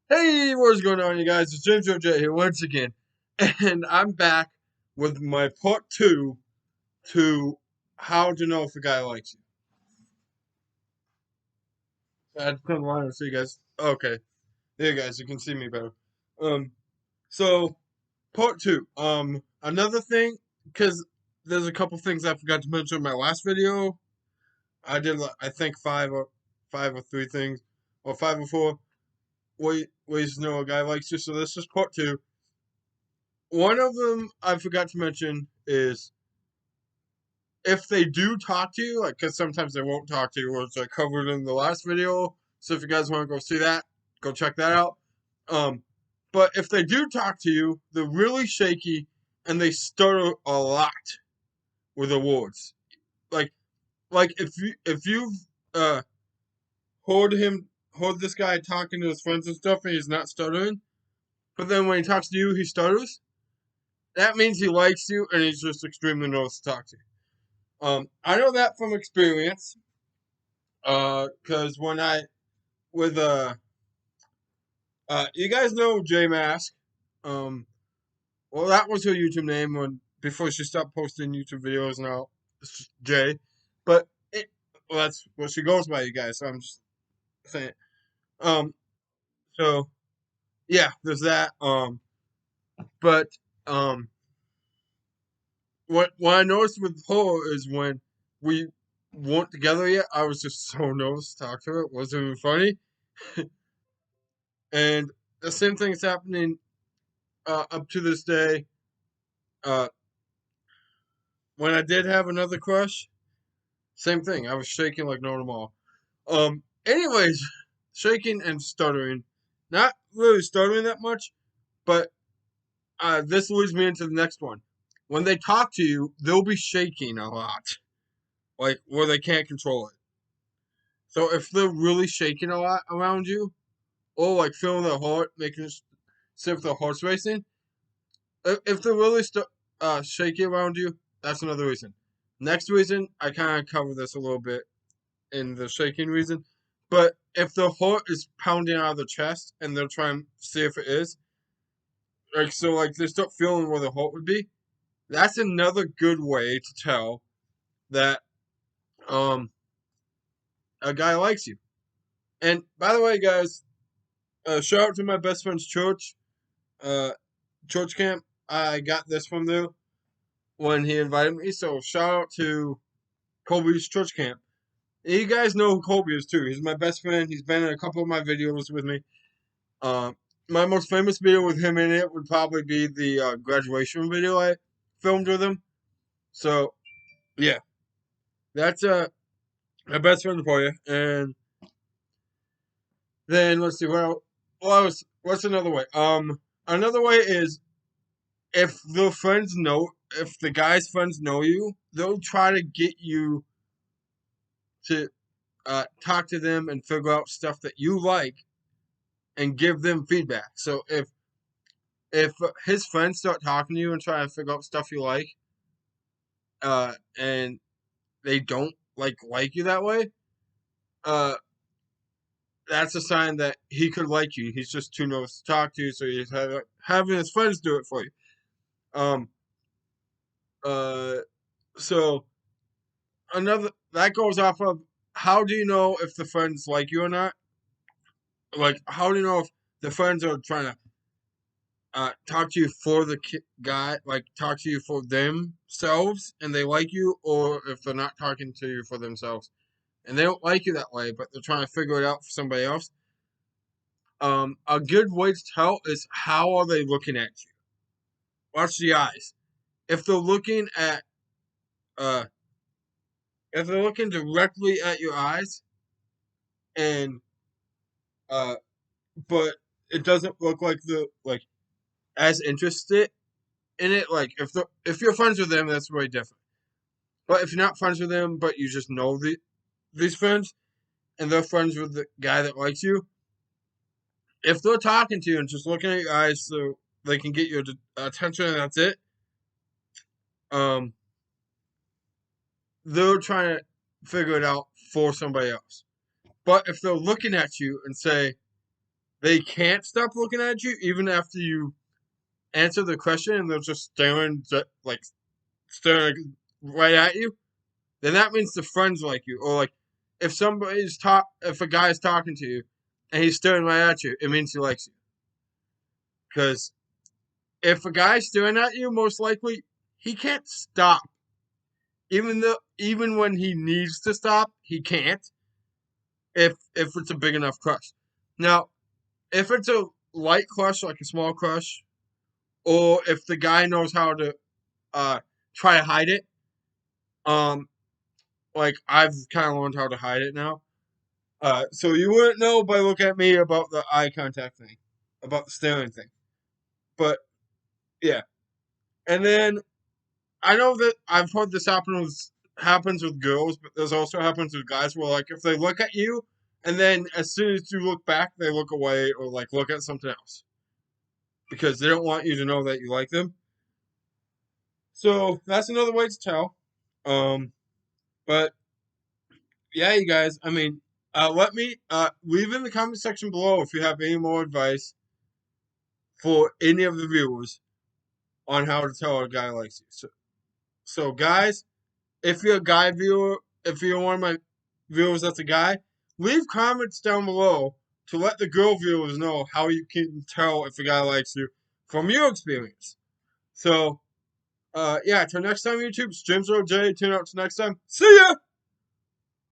Hey, what's going on, you guys? It's James OJ here once again, and I'm back with my part two to how to know if a guy likes you. I had to turn the line so you guys. Okay, there, guys, you can see me better. Um, so part two. Another thing, because there's a couple things I forgot to mention in my last video. I did, I think, five or three things, or five or four ways to know a guy likes you. So this is part two. One of them I forgot to mention is if they do talk to you, like, because sometimes they won't talk to you, which I covered in the last video. So if you guys want to go see that, go check that out. Um, but if they do talk to you, they're really shaky and they stutter a lot with awards. Like, like if you've uh heard this guy talking to his friends and stuff, and he's not stuttering, but then when he talks to you, he stutters. That means he likes you, and he's just extremely nervous to talk to you. I know that from experience. Because when I with you guys know J Mask. Um, well, that was her YouTube name when before she stopped posting YouTube videos. Now it's just J, but well, that's what she goes by, you guys. So I'm just saying. Um, so yeah, there's that. But um, what I noticed with her is when we weren't together yet, I was just so nervous to talk to her. It wasn't even funny. And the same thing is happening up to this day. Uh, when I did have another crush, same thing. I was shaking like no tomorrow. Anyways, shaking and stuttering. Not really stuttering that much, but this leads me into the next one. When they talk to you, they'll be shaking a lot, like where they can't control it. So if they're really shaking a lot around you, or like feeling their heart, making it see if their heart's racing, if they're really shaky around you, that's another reason. Next reason, I kind of cover this a little bit in the shaking reason, but if the heart is pounding out of the chest and they're trying to see if it is, like so, like they start feeling where the heart would be. That's another good way to tell that um a guy likes you. And by the way, guys, shout out to my best friend's church, uh, church camp. I got this from there when he invited me. So shout out to Kobe's church camp. You guys know who Kobe is too. He's my best friend. He's been in a couple of my videos with me. Uh, my most famous video with him in it would probably be the graduation video I filmed with him. So yeah, that's my best friend for you. And then let's see. What's another way? Another way is if the friends know, if the guy's friends know you, they'll try to get you to talk to them and figure out stuff that you like and give them feedback. So if his friends start talking to you and trying to figure out stuff you like, and they don't like you that way, uh, that's a sign that he could like you. He's just too nervous to talk to you, so he's having his friends do it for you. Um, uh, so another that goes off of how do you know if the friends like you or not? Like, how do you know if the friends are trying to talk to you for the guy, like talk to you for themselves, and they like you, or if they're not talking to you for themselves and they don't like you that way, but they're trying to figure it out for somebody else. A good way to tell is how are they looking at you? Watch the eyes. If they're looking at, uh, if they're looking directly at your eyes, and uh, but it doesn't look like the like as interested in it. Like if you're friends with them, that's way different. But if you're not friends with them, but you just know these friends, and they're friends with the guy that likes you, if they're talking to you and just looking at your eyes so they can get your attention and that's it, um, they're trying to figure it out for somebody else. But if they're looking at you and say, they can't stop looking at you even after you answer the question, and they're just staring right at you, then that means the friends like you. Or like if a guy is talking to you and he's staring right at you, it means he likes you. Because if a guy's staring at you, most likely he can't stop. Even when he needs to stop, he can't. If it's a big enough crush. Now, if it's a light crush, like a small crush, or if the guy knows how to uh try to hide it, um, like I've kind of learned how to hide it now. So you wouldn't know by looking at me about the eye contact thing, about the staring thing. But yeah, and then I know that I've heard this happens with girls, but this also happens with guys where like if they look at you and then as soon as you look back, they look away or like look at something else because they don't want you to know that you like them. So that's another way to tell. Um, but yeah, you guys. I mean, let me leave in the comment section below if you have any more advice for any of the viewers on how to tell a guy likes you. So guys, if you're a guy viewer, if you're one of my viewers that's a guy, leave comments down below to let the girl viewers know how you can tell if a guy likes you from your experience. So, yeah, till next time, YouTube, it's James J. Tune out till next time. See ya!